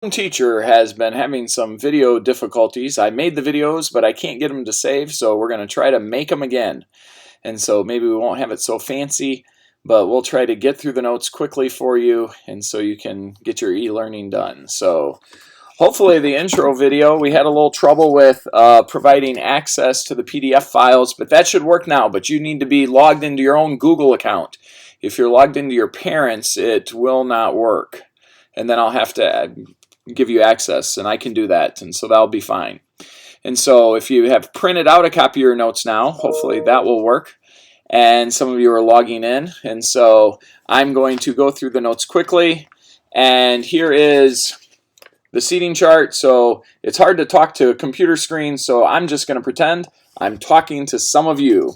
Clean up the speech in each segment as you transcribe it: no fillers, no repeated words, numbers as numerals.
Teacher has been having some video difficulties. I made the videos, but I can't get them to save, so we're going to try to make them again. And so maybe we won't have it so fancy, but we'll try to get through the notes quickly for you, and so you can get your e-learning done. So hopefully the intro video, we had a little trouble with providing access to the PDF files, but that should work now. But you need to be logged into your own Google account. If you're logged into your parents', it will not work. And then I'll have to give you access, and I can do that, and so that'll be fine. And so if you have printed out a copy of your notes now, hopefully that will work. And some of you are logging in, and so I'm going to go through the notes quickly. And here is the seating chart. So it's hard to talk to a computer screen, so I'm just going to pretend I'm talking to some of you.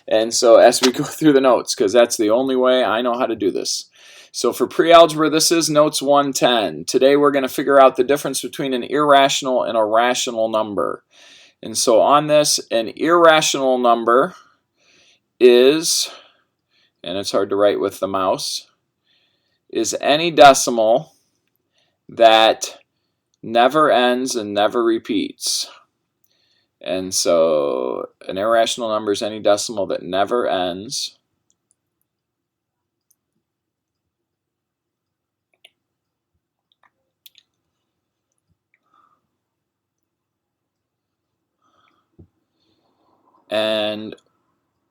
And so as we go through the notes, because that's the only way I know how to do this. So for pre-algebra, this is Notes 110. Today we're going to figure out the difference between an irrational and a rational number. And so on this, an irrational number is, and it's hard to write with the mouse, is any decimal that never ends and never repeats. And so an irrational number is any decimal that never ends and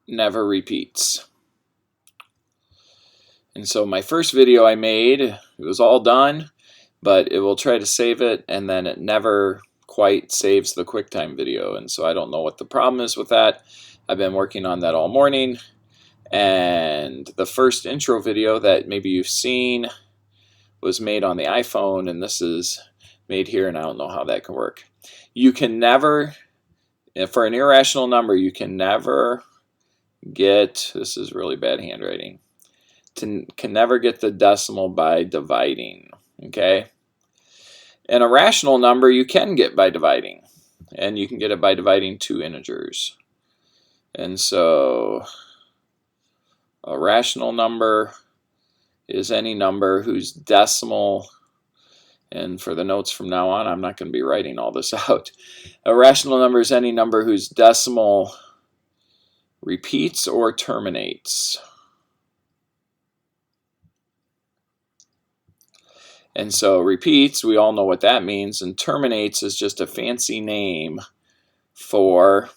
never repeats. And so my first video I made, it was all done, but it will try to save it, and then it never quite saves the QuickTime video. And so I don't know what the problem is with that. I've been working on that all morning. And the first intro video that maybe you've seen was made on the iPhone, and this is made here, and I don't know how that can work. You can never, for an irrational number, you can never get, this is really bad handwriting, can never get the decimal by dividing, okay? And a rational number you can get by dividing, and you can get it by dividing two integers. And so a rational number is any number whose decimal, and for the notes from now on, I'm not going to be writing all this out. A rational number is any number whose decimal repeats or terminates. And so repeats, we all know what that means, and terminates is just a fancy name for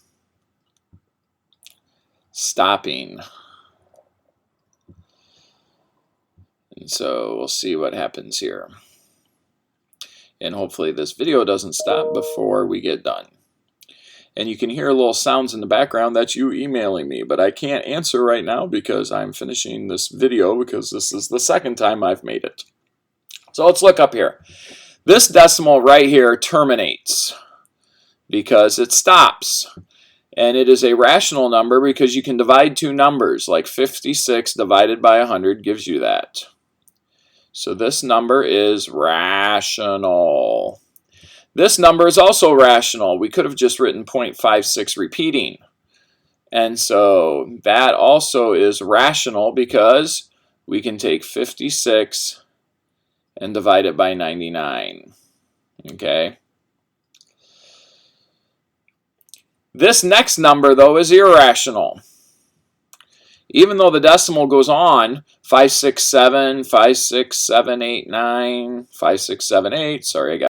stopping. And so we'll see what happens here. And hopefully this video doesn't stop before we get done. And you can hear little sounds in the background. That's you emailing me, but I can't answer right now because I'm finishing this video, because this is the second time I've made it. So let's look up here. This decimal right here terminates because it stops. And it is a rational number because you can divide two numbers, like 56 divided by 100 gives you that. So this number is rational. This number is also rational. We could have just written 0.56 repeating. And so that also is rational because we can take 56 and divide it by 99. Okay? This next number, though, is irrational. Even though the decimal goes on, 567, 56789, 5678, sorry, I got